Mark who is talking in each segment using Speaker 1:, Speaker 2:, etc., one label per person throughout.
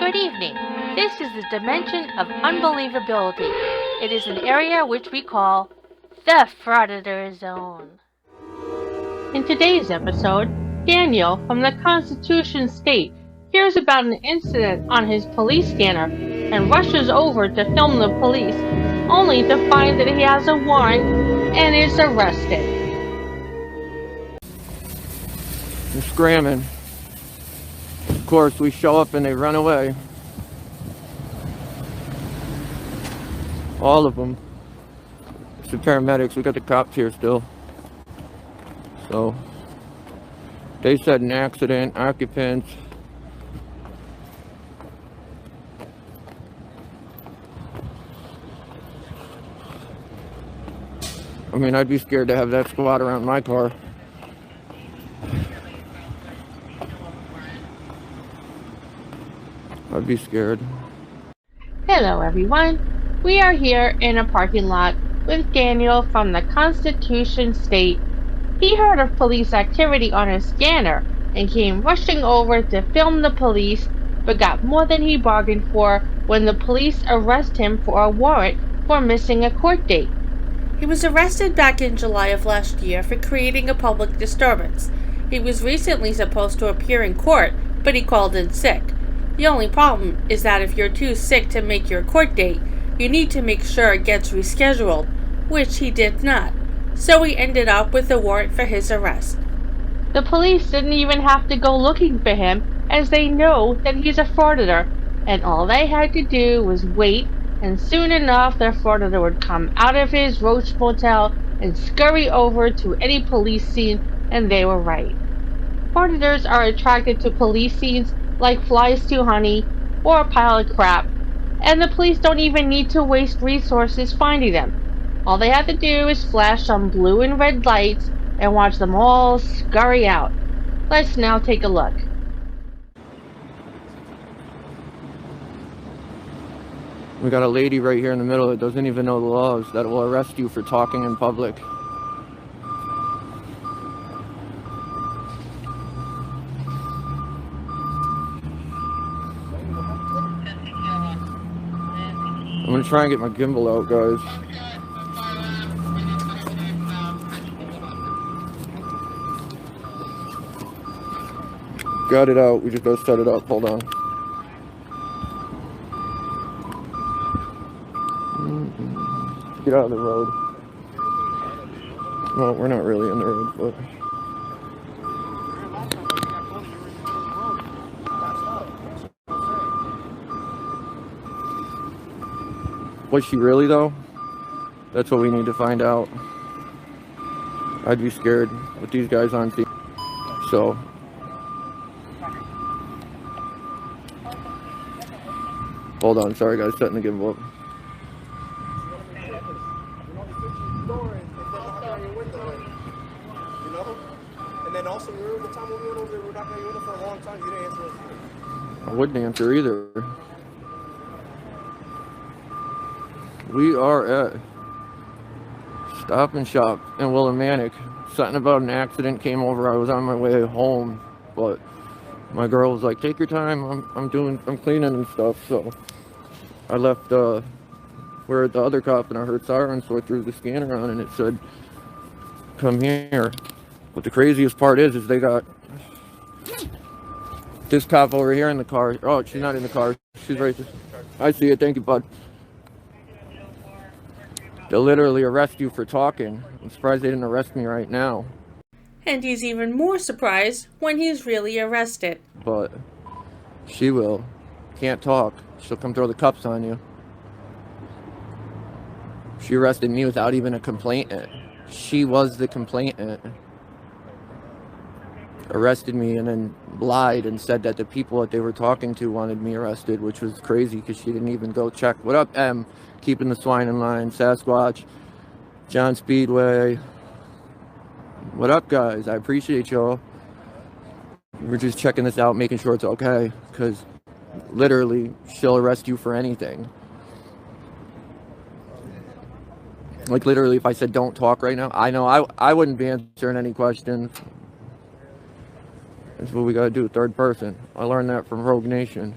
Speaker 1: Good evening. This is the dimension of unbelievability. It is an area which we call the Frauditor Zone. In today's episode, Daniel from the Constitution State hears about an incident on his police scanner and rushes over to film the police, only to find that he has a warrant and is arrested.
Speaker 2: They're scramming. Of course, we show up and they run away. All of them. It's the paramedics. We got the cops here still. So, they said an accident, occupants. I mean, I'd be scared to have that squad around my car. I'd be scared.
Speaker 1: Hello everyone. We are here in a parking lot with Daniel from the Constitution State. He heard of police activity on his scanner and came rushing over to film the police, but got more than he bargained for when the police arrest him for a warrant for missing a court date.
Speaker 3: He was arrested back in July of last year for creating a public disturbance. He was recently supposed to appear in court, but he called in sick. The only problem is that if you're too sick to make your court date, you need to make sure it gets rescheduled, which he did not. So he ended up with a warrant for his arrest.
Speaker 1: The police didn't even have to go looking for him, as they know that he's a frauditor, and all they had to do was wait, and soon enough the frauditor would come out of his Roach Motel and scurry over to any police scene, and they were right. Frauditors are attracted to police scenes like flies to honey or a pile of crap, and the police don't even need to waste resources finding them. All they have to do is flash some blue and red lights and watch them all scurry out. Let's now take a look.
Speaker 2: We got a lady right here in the middle that doesn't even know the laws that will arrest you for talking in public. I'm gonna try and get my gimbal out, guys. Got it out. We just gotta set it up. Hold on. Get out of the road. Well, we're not really in the road, but... Was she really, though? That's what we need to find out. I'd be scared with these guys on scene. So... Hold on, sorry guys, setting the gimbal up.
Speaker 4: And then also, remember the time when we went over there, we were knocking on your window for a long time, you didn't answer us either.
Speaker 2: I wouldn't answer either. We are at Stop and Shop in Willimantic. Something about an accident came over. I was on my way home, but my girl was like, "Take your time. I'm cleaning and stuff." So I left where the other cop, and I heard sirens, so I threw the scanner on, and it said, "Come here." But the craziest part is they got this cop over here in the car. Oh, she's not in the car. She's right there. I see it. Thank you, bud. They'll literally arrest you for talking. I'm surprised they didn't arrest me right now.
Speaker 3: And he's even more surprised when he's really arrested.
Speaker 2: But she will. Can't talk. She'll come throw the cuffs on you. She arrested me without even a complainant. She was the complainant. Arrested me and then lied and said that the people that they were talking to wanted me arrested, which was crazy because she didn't even go check. What up, M? Keeping the swine in line. Sasquatch. John Speedway. What up, guys? I appreciate y'all. We're just checking this out, making sure it's okay, because literally she'll arrest you for anything. Like literally, if I said don't talk right now, I know I wouldn't be answering any questions. That's what we gotta do, third person. I learned that from Rogue Nation.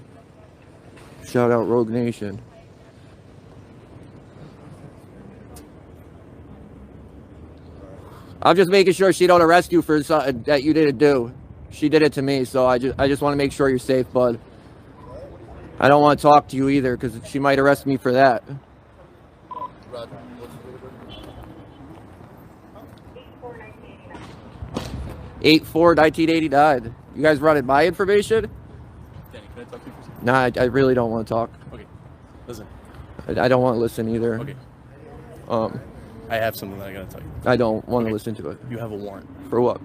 Speaker 2: Shout out Rogue Nation. I'm just making sure she don't arrest you for something that you didn't do. She did it to me, so I just want to make sure you're safe, bud. I don't want to talk to you either, because she might arrest me for that. 8/4/1980 died. You guys running my information?
Speaker 5: Danny, can I talk to you for a second?
Speaker 2: Nah, I really don't want to talk.
Speaker 5: Okay, listen.
Speaker 2: I don't want to listen either.
Speaker 5: Okay. I have something that I gotta tell you.
Speaker 2: I don't want to listen to it.
Speaker 5: You have a warrant.
Speaker 2: For what?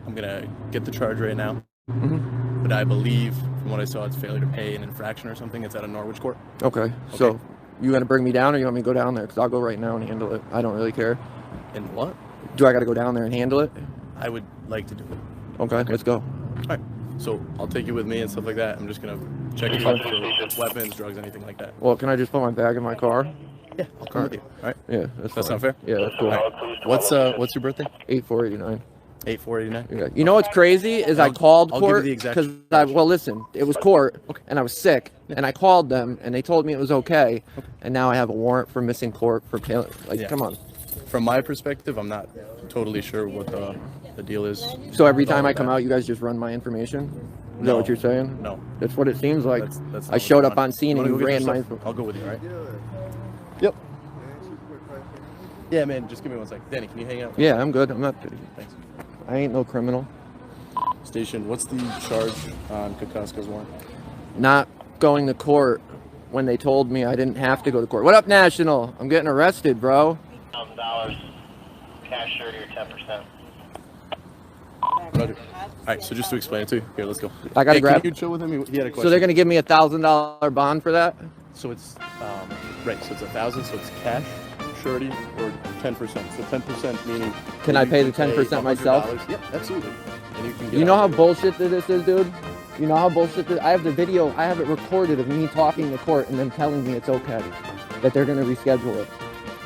Speaker 5: I'm gonna get the charge right now.
Speaker 2: Mm-hmm.
Speaker 5: But I believe, from what I saw, it's failure to pay an infraction or something. It's at a Norwich court.
Speaker 2: Okay. So, you gonna bring me down, or you want me to go down there? Because I'll go right now and handle it. I don't really care.
Speaker 5: And what?
Speaker 2: Do I got to go down there and handle it?
Speaker 5: I would like to do it.
Speaker 2: Okay, let's go.
Speaker 5: All right. So I'll take you with me and stuff like that. I'm just gonna check you out for weapons, drugs, anything like that.
Speaker 2: Well, can I just put my bag in my car?
Speaker 5: Yeah, I'll come with you. All right.
Speaker 2: Yeah, that's
Speaker 5: That
Speaker 2: fine.
Speaker 5: sound fair?
Speaker 2: Yeah, that's cool.
Speaker 5: All right. What's your birthday?
Speaker 2: 8/4/89.
Speaker 5: 8/4/89.
Speaker 2: Yeah. You know what's crazy is I called
Speaker 5: I'll give you
Speaker 2: court
Speaker 5: the exact
Speaker 2: because
Speaker 5: charge.
Speaker 2: well, listen, it was court and I was sick and I called them and they told me it was okay, and now I have a warrant for missing court for like,
Speaker 5: Yeah.
Speaker 2: come on.
Speaker 5: From my perspective, I'm not totally sure what the deal is.
Speaker 2: So every time I come out, you guys just run my information? Is that what you're saying?
Speaker 5: No.
Speaker 2: That's what it seems like.
Speaker 5: That's
Speaker 2: I showed up on scene and
Speaker 5: you
Speaker 2: you ran my.
Speaker 5: I'll go with you, all right?
Speaker 2: Yep.
Speaker 5: Yeah, man, just give me 1 sec. Danny, can you hang out?
Speaker 2: Yeah, I'm good. I'm not.
Speaker 5: Thanks.
Speaker 2: I ain't no criminal.
Speaker 5: Station, what's the charge on Kokoska's warrant?
Speaker 2: Not going to court when they told me I didn't have to go to court. What up, National? I'm getting arrested, bro.
Speaker 6: $1,000 cash surety or 10%.
Speaker 5: Roger. All right, so just to explain it to you, here, let's go.
Speaker 2: I gotta grab.
Speaker 5: Can you chill with him? He had a question.
Speaker 2: So they're gonna give me $1,000 bond for that?
Speaker 5: So it's right. So it's 1,000. So it's cash, surety, or 10%. So 10% meaning.
Speaker 2: Can
Speaker 5: that
Speaker 2: I
Speaker 5: you
Speaker 2: pay the
Speaker 5: can
Speaker 2: 10% myself?
Speaker 5: $100. Yep, absolutely. And you can get
Speaker 2: You know
Speaker 5: out
Speaker 2: how
Speaker 5: of it.
Speaker 2: bullshit this is, dude? You know how bullshit this, I have the video, I have it recorded of me talking to court and them telling me it's okay, that they're gonna reschedule it.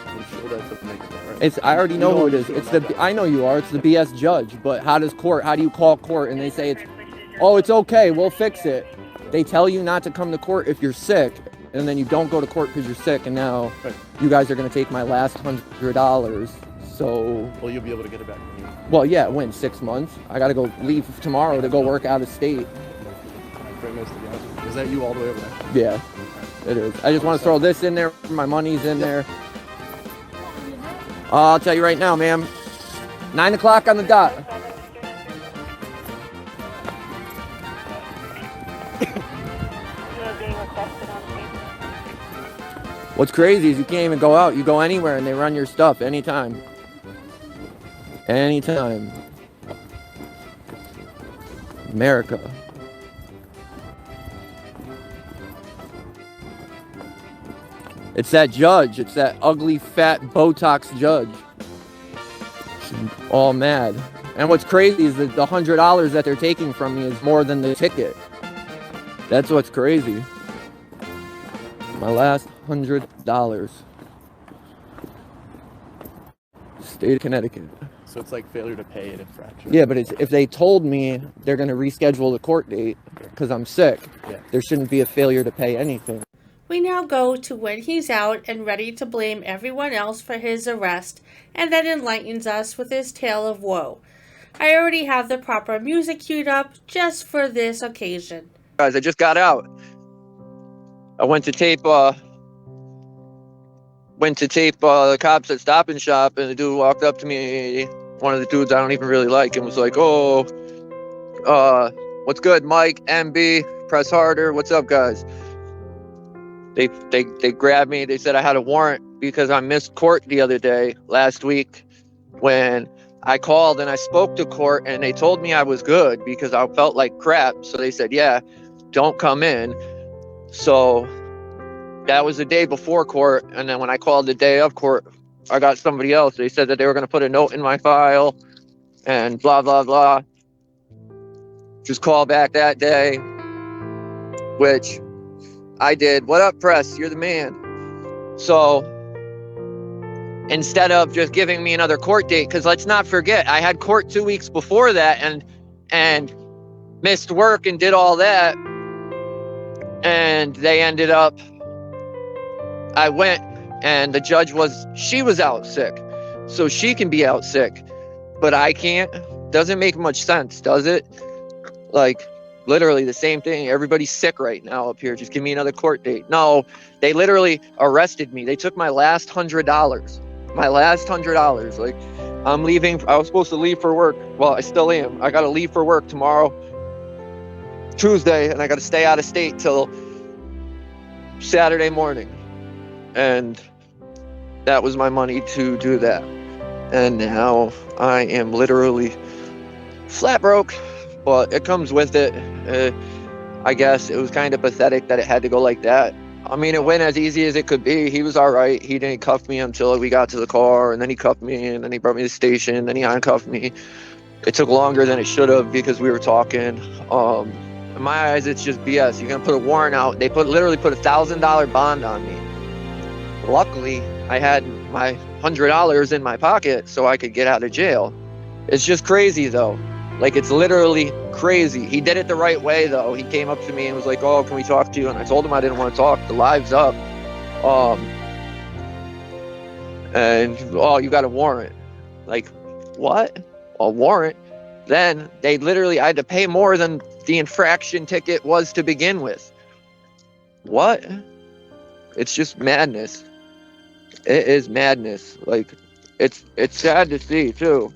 Speaker 5: I'm sure that's what makes it right.
Speaker 2: It's, I already know
Speaker 5: You
Speaker 2: who it
Speaker 5: I'm
Speaker 2: is.
Speaker 5: sure
Speaker 2: It's
Speaker 5: about
Speaker 2: the,
Speaker 5: that.
Speaker 2: I know you are, it's the BS judge, but how do you call court and they say it's, oh, it's okay, we'll fix it. They tell you not to come to court if you're sick, and then you don't go to court because you're sick, and now
Speaker 5: Right.
Speaker 2: you guys are gonna take my last $100. So,
Speaker 5: Well, you'll be able to get it back. When you
Speaker 2: well, yeah, when 6 months. I gotta go leave tomorrow to go work out of state.
Speaker 5: bring this to be honest with you. Is that you all the way over there?
Speaker 2: Yeah, it is. I just want to throw this in there. My money's in there. I'll tell you right now, ma'am. 9 o'clock on the dot. What's crazy is you can't even go out. You go anywhere and they run your stuff anytime. Anytime. America. It's that judge. It's that ugly, fat, Botox judge. All mad. And what's crazy is that the $100 that they're taking from me is more than the ticket. That's what's crazy. My last $100. State of Connecticut.
Speaker 5: So it's like failure to pay an infraction.
Speaker 2: Yeah, but it's, if they told me they're going to reschedule the court date because I'm sick,
Speaker 5: Yeah.
Speaker 2: there shouldn't be a failure to pay anything.
Speaker 3: We now go to when he's out and ready to blame everyone else for his arrest, and then enlightens us with his tale of woe. I already have the proper music queued up just for this occasion.
Speaker 2: Guys, I just got out. I went to tape the cops at Stop and Shop, and the dude walked up to me, one of the dudes I don't even really like, and was like, oh, what's good, Mike, MB, press harder, what's up, guys? They grabbed me. They said I had a warrant because I missed court the other day, last week, when I called and I spoke to court, and they told me I was good because I felt like crap. So they said, yeah, don't come in. So that was the day before court. And then when I called the day of court, I got somebody else. They said that they were going to put a note in my file and blah, blah, blah. Just call back that day, which I did. What up, press? You're the man. So instead of just giving me another court date, because let's not forget, I had court 2 weeks before that and missed work and did all that. And they ended up, I went, and the judge she was out sick. So she can be out sick, but I can't. Doesn't make much sense, does it? Like, literally the same thing. Everybody's sick right now up here. Just give me another court date. No, they literally arrested me. They took my last $100. My last $100. Like, I'm leaving. I was supposed to leave for work. Well, I still am. I got to leave for work tomorrow, Tuesday, and I got to stay out of state till Saturday morning. And that was my money to do that. And now I am literally flat broke, but it comes with it. I guess it was kind of pathetic that it had to go like that. I mean, it went as easy as it could be. He was all right. He didn't cuff me until we got to the car, and then he cuffed me, and then he brought me to the station, then he uncuffed me. It took longer than it should have because we were talking. In my eyes, it's just BS. You're gonna put a warrant out. They literally put $1,000 bond on me. Luckily, I had my $100 in my pocket so I could get out of jail. It's just crazy though. Like, it's literally crazy. He did it the right way though. He came up to me and was like, "Oh, can we talk to you?" And I told him I didn't want to talk. The live's up. And "Oh, you got a warrant." Like, what? A warrant? Then I had to pay more than the infraction ticket was to begin with. What? It's just madness. It is madness. Like, it's sad to see too.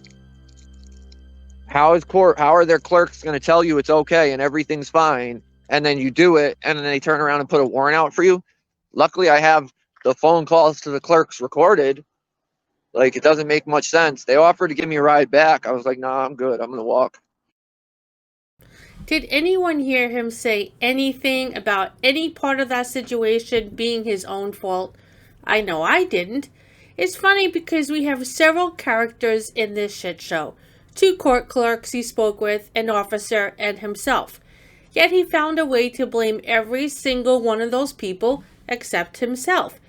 Speaker 2: How are their clerks going to tell you it's okay and everything's fine, and then you do it, and then they turn around and put a warrant out for you? Luckily, I have the phone calls to the clerks recorded. Like, it doesn't make much sense. They offered to give me a ride back. I was like, "Nah, I'm good. I'm going to walk."
Speaker 3: Did anyone hear him say anything about any part of that situation being his own fault? I know I didn't. It's funny because we have several characters in this shit show. 2 court clerks he spoke with, an officer, and himself. Yet he found a way to blame every single one of those people except himself.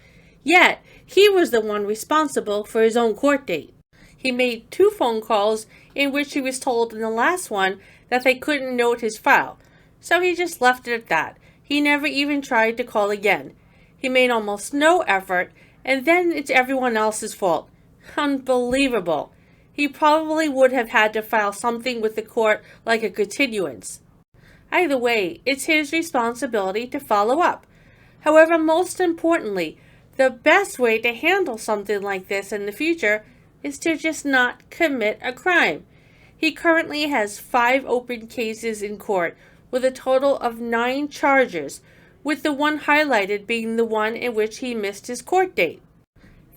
Speaker 3: Yet he was the one responsible for his own court date. He made 2 phone calls in which he was told in the last one that they couldn't note his file. So he just left it at that. He never even tried to call again. He made almost no effort, and then it's everyone else's fault. Unbelievable. He probably would have had to file something with the court like a continuance. Either way, it's his responsibility to follow up. However, most importantly, the best way to handle something like this in the future is to just not commit a crime. He currently has 5 open cases in court with a total of 9 charges, with the one highlighted being the one in which he missed his court date.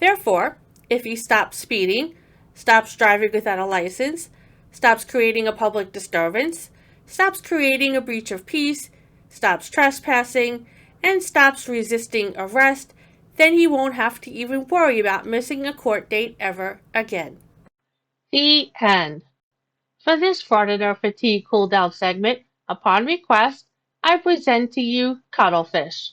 Speaker 3: Therefore, if he stops speeding, stops driving without a license, stops creating a public disturbance, stops creating a breach of peace, stops trespassing, and stops resisting arrest, then he won't have to even worry about missing a court date ever again.
Speaker 1: The end. For this Frauditor Fatigue Cooldown segment, upon request, I present to you Cuttlefish.